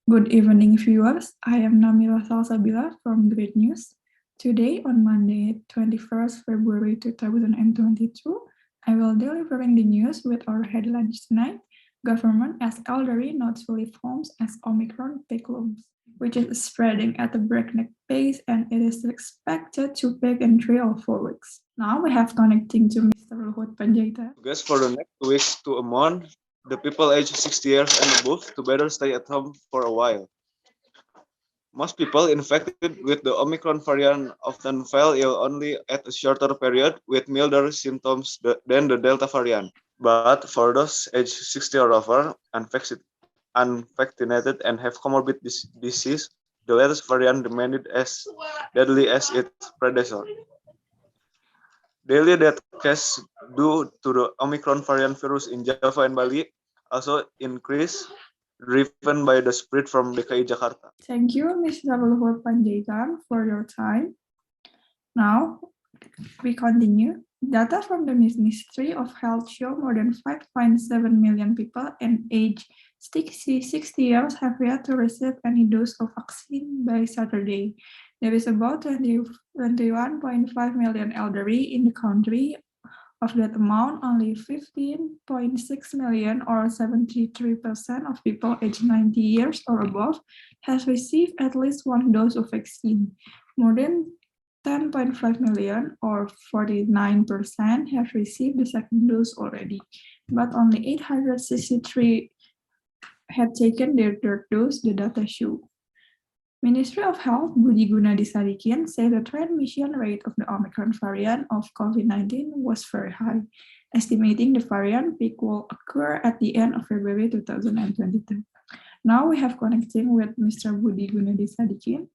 Good evening, viewers. I am Namira from Great News. Today, on Monday, 21st February 2022, I will delivering the news with our headlines tonight. Government as elderly not to leave homes as Omicron take Looms, which is spreading at a breakneck pace and it is expected to peak in 3 or 4 weeks. Now we have connecting to Mr. Luhut Panjaitan. Guess for the next 2 weeks to a month, the people aged 60 years and above to better stay at home for a while. Most people infected with the Omicron variant often fell ill only at a shorter period with milder symptoms than the Delta variant. But for those aged 60 or over, unvaccinated and have comorbid disease, the latest variant remained as deadly as its predecessor. Daily death cases due to the Omicron variant virus in Java and Bali also increased, driven by the spread from DKI Jakarta. Thank you, Mr. Luhut Panjaitan, for your time. Now, we continue. Data from the Ministry of Health show more than 5.7 million people in age 60 years have yet to receive any dose of vaccine by Saturday. There is about 21.5 million elderly in the country. Of that amount, only 15.6 million or 73% of people aged 90 years or above has received at least one dose of vaccine. More than 10.5 million or 49% have received the second dose already, but only 863 had taken their third dose, the data show. Ministry of Health Budi Gunadi Sadikin said the transmission rate of the Omicron variant of COVID-19 was very high, estimating the variant peak will occur at the end of February 2022. Now we have connecting with Mr. Budi Gunadi Sadikin.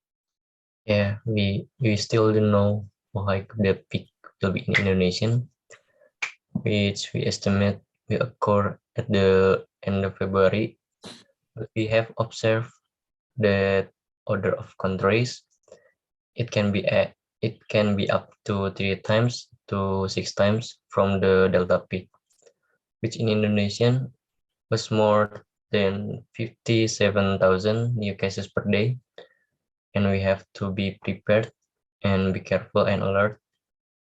Yeah, we still don't know how high the peak will be in Indonesia, which we estimate will occur at the end of February. We have observed that order of countries, it can be up to 3 times to 6 times from the Delta peak, which in Indonesia was more than 57,000 new cases per day, and we have to be prepared and be careful and alert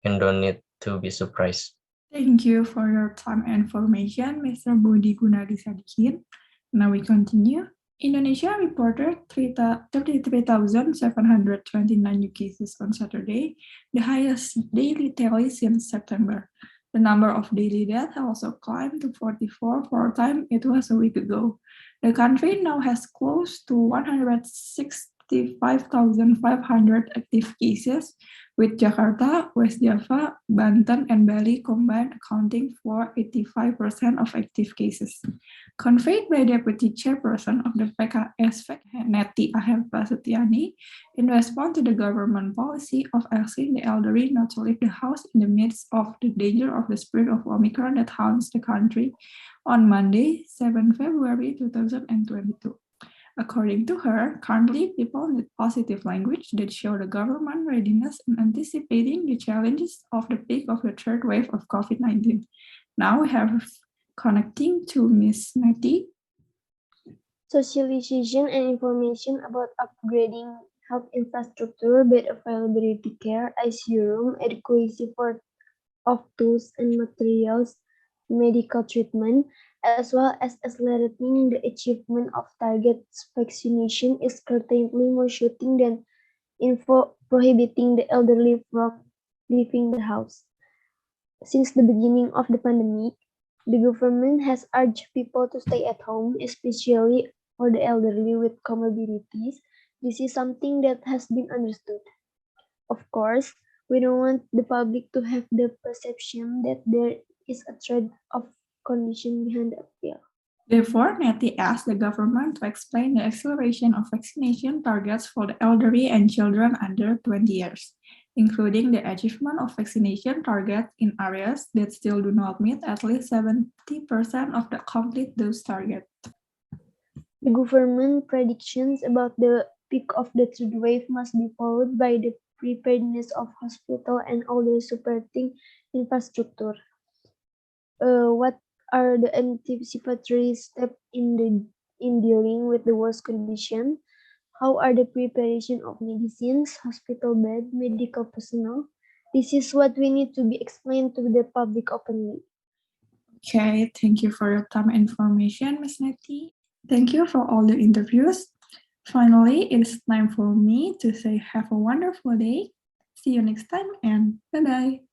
and don't need to be surprised. Thank you for your time and information, Mr. Budi Gunadi Sadikin. Now we continue. Indonesia reported 33,729 new cases on Saturday, the highest daily tally since September. The number of daily deaths also climbed to 44 for a time it was a week ago. The country now has close to 165,500 active cases, with Jakarta, West Java, Banten, and Bali combined accounting for 85% of active cases. Conveyed by Deputy Chairperson of the PKS, Neti Ahem Prasetyani, in response to the government policy of asking the elderly not to leave the house in the midst of the danger of the spread of Omicron that haunts the country on Monday, 7 February 2022. According to her, currently people need positive language that show the government readiness in anticipating the challenges of the peak of the third wave of COVID-19. Now we have connecting to Ms. Neti. Socialization and information about upgrading health infrastructure, bed availability care, ICU room, adequacy of tools and materials, medical treatment, as well as accelerating the achievement of targets vaccination is currently more shooting than prohibiting the elderly from leaving the house. Since the beginning of the pandemic, the government has urged people to stay at home, especially for the elderly with comorbidities. This is something that has been understood. Of course, we don't want the public to have the perception that there is a threat of condition behind the appeal. Therefore, Neti asked the government to explain the acceleration of vaccination targets for the elderly and children under 20 years, including the achievement of vaccination targets in areas that still do not meet at least 70% of the complete dose target. The government predictions about the peak of the third wave must be followed by the preparedness of hospital and other supporting infrastructure. What are the anticipatory steps in the in dealing with the worst condition? How are the preparation of medicines, hospital bed, medical personnel? This is what we need to be explained to the public openly. Okay, thank you for your time and information, Ms. Neti. Thank you for all the interviews. Finally, it's time for me to say have a wonderful day. See you next time and bye-bye.